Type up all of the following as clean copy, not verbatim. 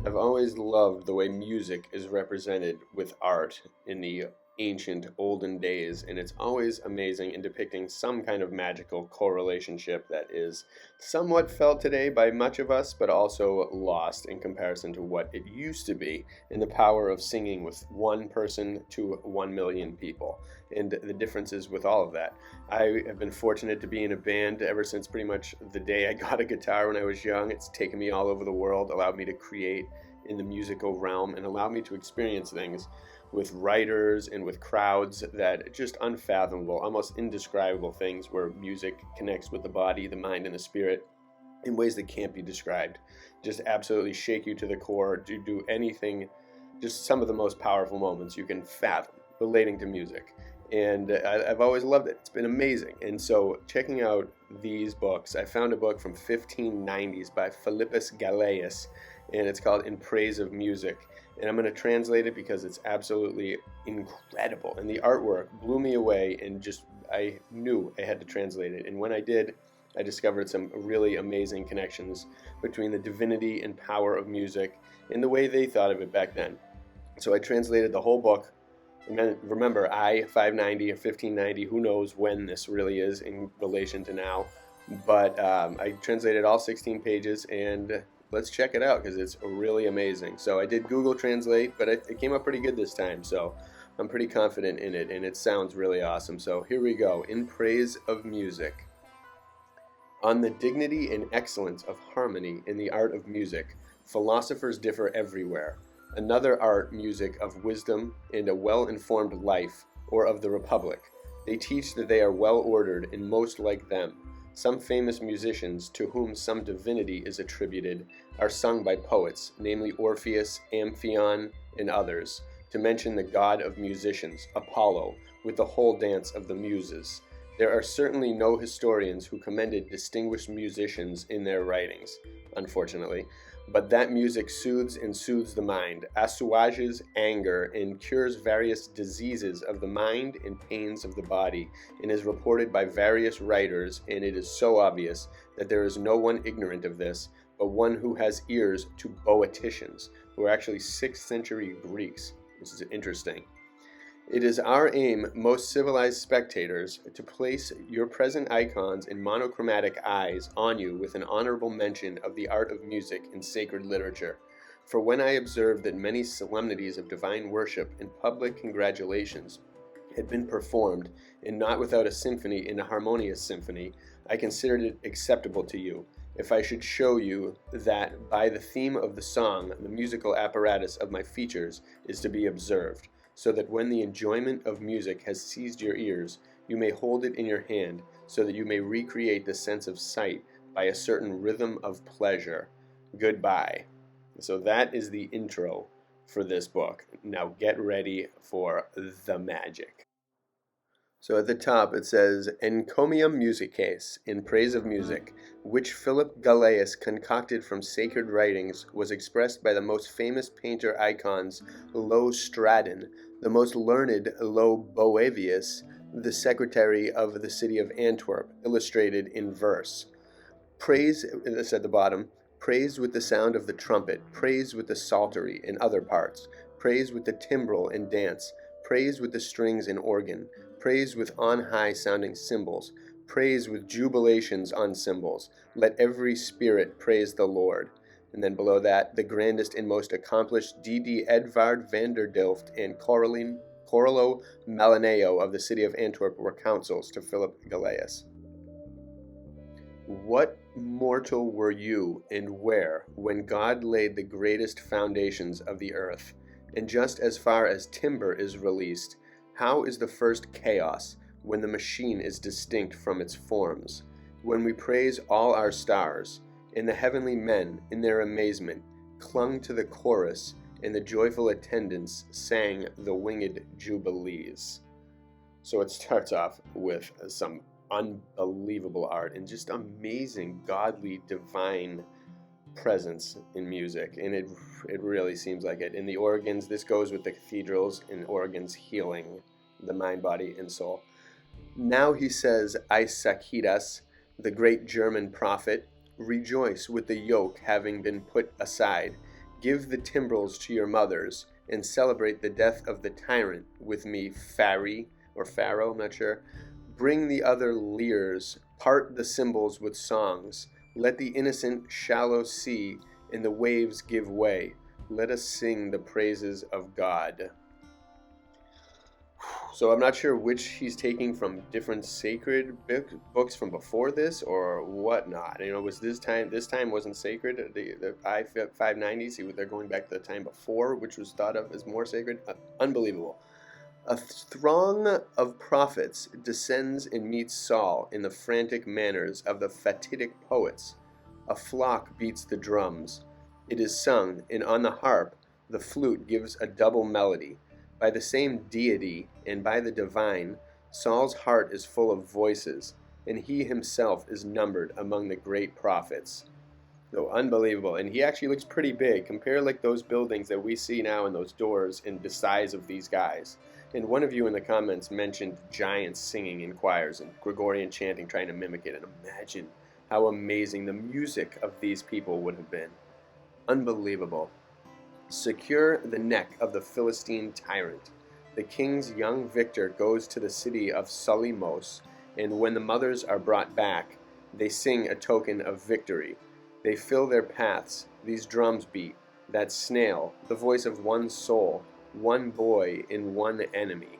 I've always loved the way music is represented with art in the ancient olden days, and it's always amazing in depicting some kind of magical correlationship that is somewhat felt today by much of us, but also lost in comparison to what it used to be in the power of singing with one person to 1 million people, and the differences with all of that. I have been fortunate to be in a band ever since pretty much the day I got a guitar when I was young. It's taken me all over the world, allowed me to create in the musical realm, and allowed me to experience things with writers and with crowds that just unfathomable, almost indescribable things where music connects with the body, the mind, and the spirit in ways that can't be described. Just absolutely shake you to the core, do anything, just some of the most powerful moments you can fathom relating to music. And I've always loved it. It's been amazing. And so checking out these books, I found a book from 1590s by Philippus Galeus, and it's called In Praise of Music. And I'm going to translate it because it's absolutely incredible. And the artwork blew me away, and just I knew I had to translate it. And when I did, I discovered some really amazing connections between the divinity and power of music and the way they thought of it back then. So I translated the whole book. And remember, i590 or 1590, who knows when this really is in relation to now. But I translated all 16 pages, and let's check it out because it's really amazing. So I did Google Translate, but it came up pretty good this time, so I'm pretty confident in it, and it sounds really awesome. So here we go. In Praise of Music. On the dignity and excellence of harmony in the art of music, philosophers differ everywhere. Another art, music of wisdom and a well-informed life, or of the Republic. They teach that they are well-ordered and most like them. Some famous musicians, to whom some divinity is attributed, are sung by poets, namely Orpheus, Amphion, and others, to mention the god of musicians, Apollo, with the whole dance of the Muses. There are certainly no historians who commended distinguished musicians in their writings, unfortunately, but that music soothes and soothes the mind, assuages anger, and cures various diseases of the mind and pains of the body, and is reported by various writers, and it is so obvious that there is no one ignorant of this, but one who has ears to Boeticians, who are actually 6th century Greeks. This is interesting. It is our aim, most civilized spectators, to place your present icons in monochromatic eyes on you with an honorable mention of the art of music and sacred literature. For when I observed that many solemnities of divine worship and public congratulations had been performed, and not without a symphony and a harmonious symphony, I considered it acceptable to you, if I should show you that by the theme of the song, the musical apparatus of my features is to be observed, so that when the enjoyment of music has seized your ears, you may hold it in your hand, so that you may recreate the sense of sight by a certain rhythm of pleasure. Goodbye. So that is the intro for this book. Now get ready for the magic. So at the top it says, Encomium Musicae, in praise of music, which Philip Galeus concocted from sacred writings, was expressed by the most famous painter icons, Lo Stradon, the most learned Lo Boevius, the secretary of the city of Antwerp, illustrated in verse. Praise, that's at the bottom, praise with the sound of the trumpet, praise with the psaltery and other parts, praise with the timbrel and dance, praise with the strings and organ, praise with on-high sounding cymbals, praise with jubilations on cymbals. Let every spirit praise the Lord. And then below that, the grandest and most accomplished D.D. Edvard van der Delft and Corlo Malineo of the city of Antwerp were consuls to Philip Galeus. What mortal were you and where when God laid the greatest foundations of the earth? And just as far as timber is released, how is the first chaos when the machine is distinct from its forms? When we praise all our stars, and the heavenly men, in their amazement, clung to the chorus, and the joyful attendants sang the winged jubilees. So it starts off with some unbelievable art and just amazing, godly, divine presence in music, and it really seems like it. In the organs, this goes with the cathedrals and organs healing the mind, body, and soul. Now he says, Isaacus, the great German prophet, rejoice with the yoke having been put aside, Give the timbrels to your mothers, and celebrate the death of the tyrant with me, Pharaoh, I'm not sure. Bring the other lyres, part the cymbals with songs. Let the innocent shallow sea and the waves give way. Let us sing the praises of God. So I'm not sure which he's taking from different sacred books from before this or whatnot. Was this time wasn't sacred? The i590s, they're going back to the time before, which was thought of as more sacred. Unbelievable. A throng of prophets descends and meets Saul in the frantic manners of the fatidic poets. A flock beats the drums. It is sung, and on the harp the flute gives a double melody. By the same deity and by the divine, Saul's heart is full of voices, and he himself is numbered among the great prophets. So unbelievable. And he actually looks pretty big. Compare like those buildings that we see now and those doors in the size of these guys. And one of you in the comments mentioned giants singing in choirs and Gregorian chanting trying to mimic it. And imagine how amazing the music of these people would have been. Unbelievable. Secure the neck of the Philistine tyrant. The king's young victor goes to the city of Solymos, and when the mothers are brought back, they sing a token of victory. They fill their paths, these drums beat, that snail, the voice of one soul, one boy in one enemy.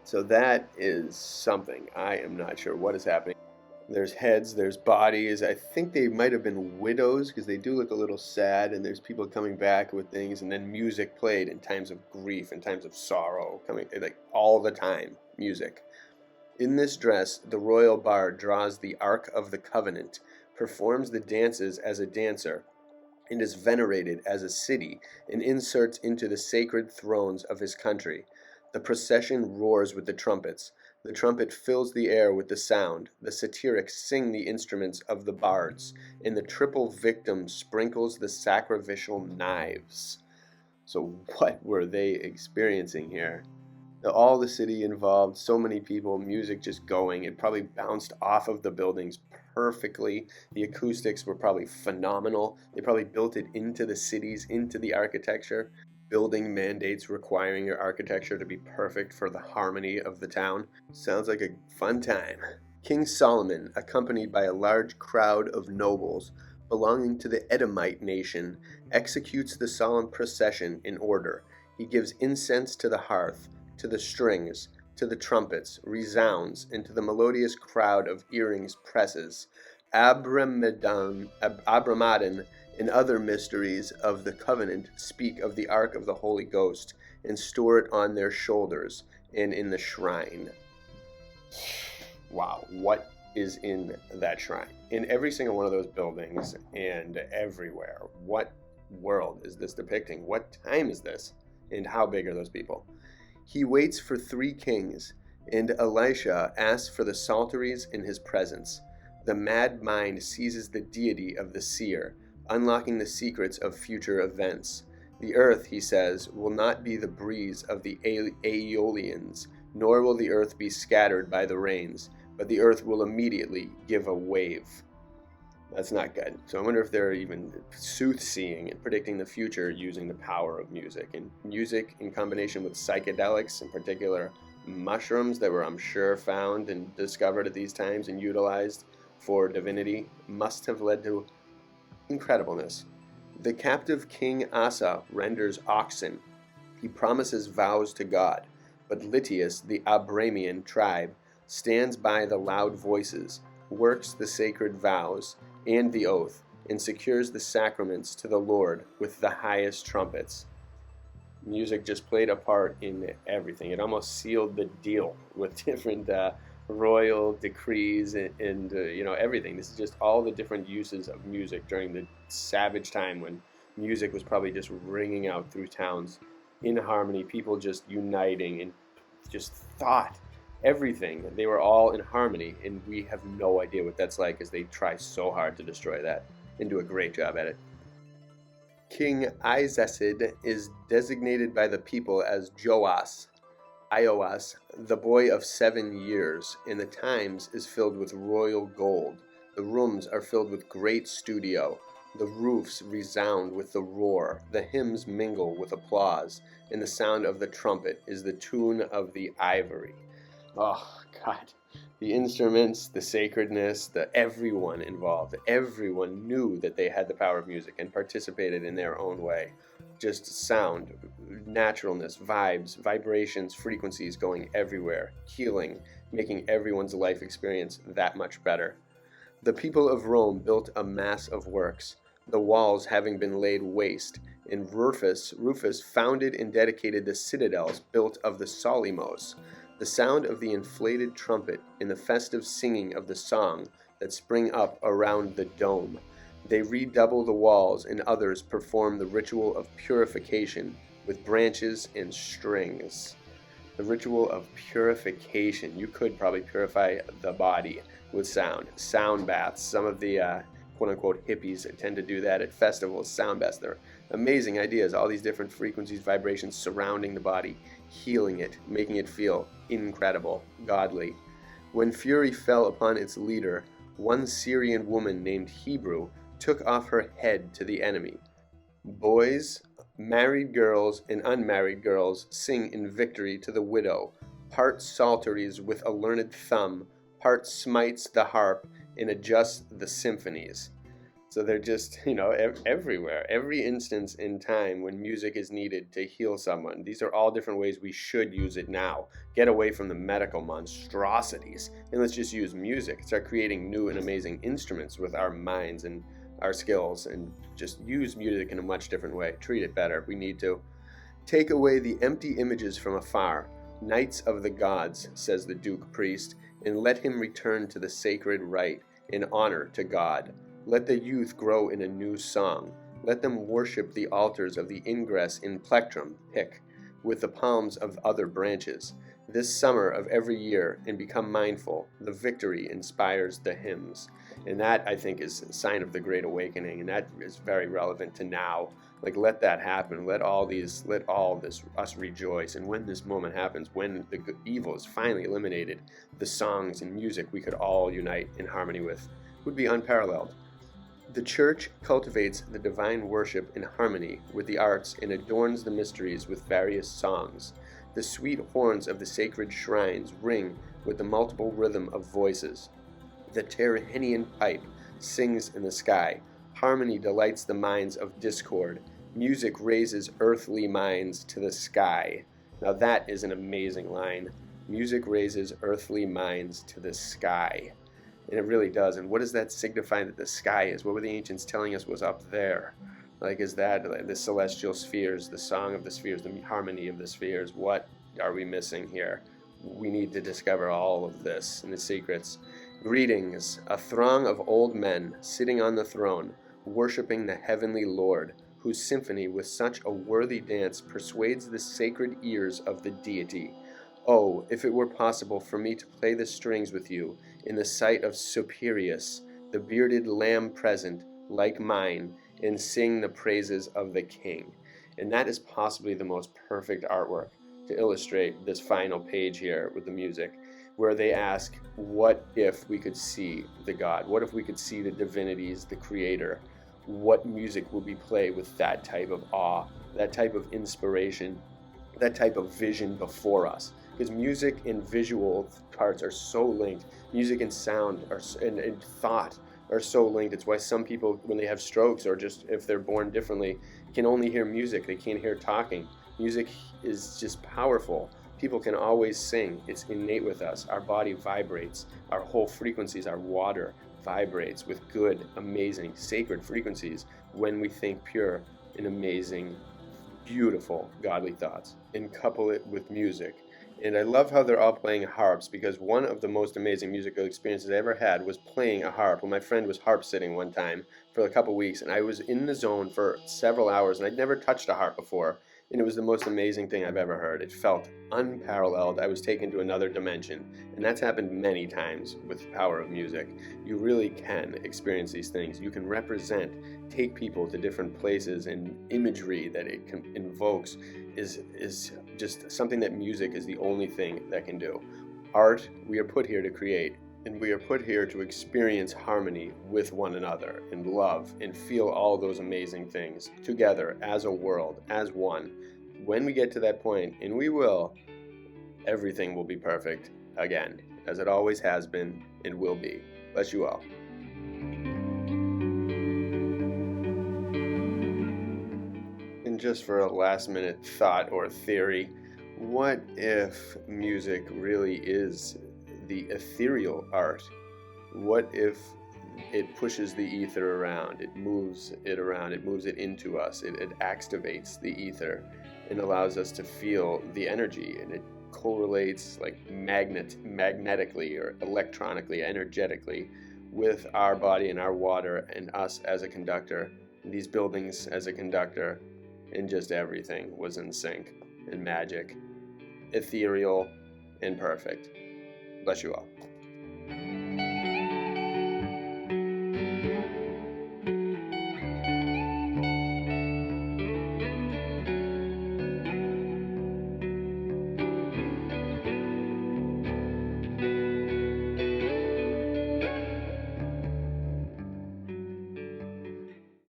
So that is something. I am not sure what is happening. There's heads, there's bodies. I think they might have been widows because they do look a little sad, and there's people coming back with things, and then music played in times of grief and times of sorrow, coming like all the time, music. In this dress, the royal bard draws the Ark of the Covenant, performs the dances as a dancer, and is venerated as a city, and inserts into the sacred thrones of his country. The procession roars with the trumpets. The trumpet fills the air with the sound. The satirics sing the instruments of the bards, and the triple victim sprinkles the sacrificial knives. So what were they experiencing here? All the city involved, so many people, music just going. It probably bounced off of the buildings perfectly. The acoustics were probably phenomenal. They probably built it into the cities, into the architecture. Building mandates requiring your architecture to be perfect for the harmony of the town. Sounds like a fun time. King Solomon, accompanied by a large crowd of nobles belonging to the Edomite nation, executes the solemn procession in order. He gives incense to the hearth, to the strings, to the trumpets, resounds, and to the melodious crowd of earrings presses. Abramadan and other mysteries of the covenant speak of the ark of the Holy Ghost, and store it on their shoulders and in the shrine. Wow, what is in that shrine? In every single one of those buildings and everywhere. What world is this depicting? What time is this? And how big are those people? He waits for 3 kings, and Elisha asks for the psalteries in his presence. The mad mind seizes the deity of the seer, unlocking the secrets of future events. The earth, he says, will not be the breeze of the Aeolians, nor will the earth be scattered by the rains, but the earth will immediately give a wave. That's not good. So I wonder if they're even soothsaying and predicting the future using the power of music. And music in combination with psychedelics, in particular mushrooms that were, I'm sure, found and discovered at these times and utilized for divinity, must have led to incredibleness. The captive King Asa renders oxen. He promises vows to God, but Litius, the Abramian tribe, stands by the loud voices, works the sacred vows and the oath, and secures the sacraments to the Lord with the highest trumpets. Music just played a part in everything. It almost sealed the deal with different royal decrees and everything. This is just all the different uses of music during the savage time when music was probably just ringing out through towns in harmony, people just uniting and just thought. Everything. They were all in harmony, and we have no idea what that's like as they try so hard to destroy that and do a great job at it. King Izesed is designated by the people as Ios, the boy of 7 years, and the Times is filled with royal gold. The rooms are filled with great studio. The roofs resound with the roar, the hymns mingle with applause, and the sound of the trumpet is the tune of the ivory. Oh, God. The instruments, the sacredness, everyone involved, everyone knew that they had the power of music and participated in their own way. Just sound, naturalness, vibes, vibrations, frequencies going everywhere, healing, making everyone's life experience that much better. The people of Rome built a mass of works, the walls having been laid waste, and Rufus founded and dedicated the citadels built of the solymos. The sound of the inflated trumpet and the festive singing of the song that spring up around the dome. They redouble the walls, and others perform the ritual of purification with branches and strings. The ritual of purification. You could probably purify the body with sound. Sound baths. Some of the quote-unquote hippies tend to do that at festivals. Sound baths. They're amazing ideas. All these different frequencies, vibrations surrounding the body, healing it, making it feel incredible, godly. When fury fell upon its leader, one Syrian woman named Hebrew took off her head to the enemy. Boys, married girls, and unmarried girls sing in victory to the widow, part psalteries with a learned thumb, part smites the harp, and adjusts the symphonies. So they're just, everywhere. Every instance in time when music is needed to heal someone. These are all different ways we should use it now. Get away from the medical monstrosities and let's just use music. Start creating new and amazing instruments with our minds and our skills, and just use music in a much different way. Treat it better. We need to. Take away the empty images from afar. Knights of the gods, says the Duke priest, and let him return to the sacred rite in honor to God. Let the youth grow in a new song. Let them worship the altars of the ingress in plectrum, pick, with the palms of other branches, this summer of every year, and become mindful. The victory inspires the hymns. And that, I think, is a sign of the Great Awakening, and that is very relevant to now. Like, let that happen. Let all this, us rejoice. And when this moment happens, when the evil is finally eliminated, the songs and music we could all unite in harmony with would be unparalleled. The Church cultivates the divine worship in harmony with the arts and adorns the mysteries with various songs. The sweet horns of the sacred shrines ring with the multiple rhythm of voices. The Tyrrhenian pipe sings in the sky. Harmony delights the minds of discord. Music raises earthly minds to the sky. Now that is an amazing line. Music raises earthly minds to the sky. And it really does. And what does that signify that the sky is? What were the ancients telling us was up there? Like, is that like the celestial spheres, the song of the spheres, the harmony of the spheres? What are we missing here? We need to discover all of this and the secrets. Greetings, a throng of old men sitting on the throne, worshiping the heavenly Lord, whose symphony with such a worthy dance persuades the sacred ears of the deity. Oh, if it were possible for me to play the strings with you in the sight of Superius, the bearded lamb present, like mine, and sing the praises of the king. And that is possibly the most perfect artwork to illustrate this final page here with the music, where they ask, what if we could see the God? What if we could see the divinities, the creator? What music would we play with that type of awe, that type of inspiration, that type of vision before us? Because music and visual parts are so linked. Music and sound and thought are so linked. It's why some people, when they have strokes or just if they're born differently, can only hear music. They can't hear talking. Music is just powerful. People can always sing. It's innate with us. Our body vibrates. Our whole frequencies, our water vibrates with good, amazing, sacred frequencies when we think pure and amazing, beautiful, godly thoughts and couple it with music. And I love how they're all playing harps, because one of the most amazing musical experiences I ever had was playing a harp. When my friend was harp sitting one time for a couple weeks, and I was in the zone for several hours, and I'd never touched a harp before. And it was the most amazing thing I've ever heard. It felt unparalleled. I was taken to another dimension. And that's happened many times with the power of music. You really can experience these things. You can take people to different places, and imagery that it invokes is just something that music is the only thing that can do. Art, we are put here to create. And we are put here to experience harmony with one another and love and feel all those amazing things together as a world, as one. When we get to that point, and we will, everything will be perfect again, as it always has been and will be. Bless you all. And just for a last minute thought or theory, what if music really is the ethereal art? What if it pushes the ether around, it moves it around, it moves it into us, it activates the ether and allows us to feel the energy, and it correlates like magnetically or electronically, energetically with our body and our water and us as a conductor, and these buildings as a conductor, and just everything was in sync and magic, ethereal and perfect. Bless you all.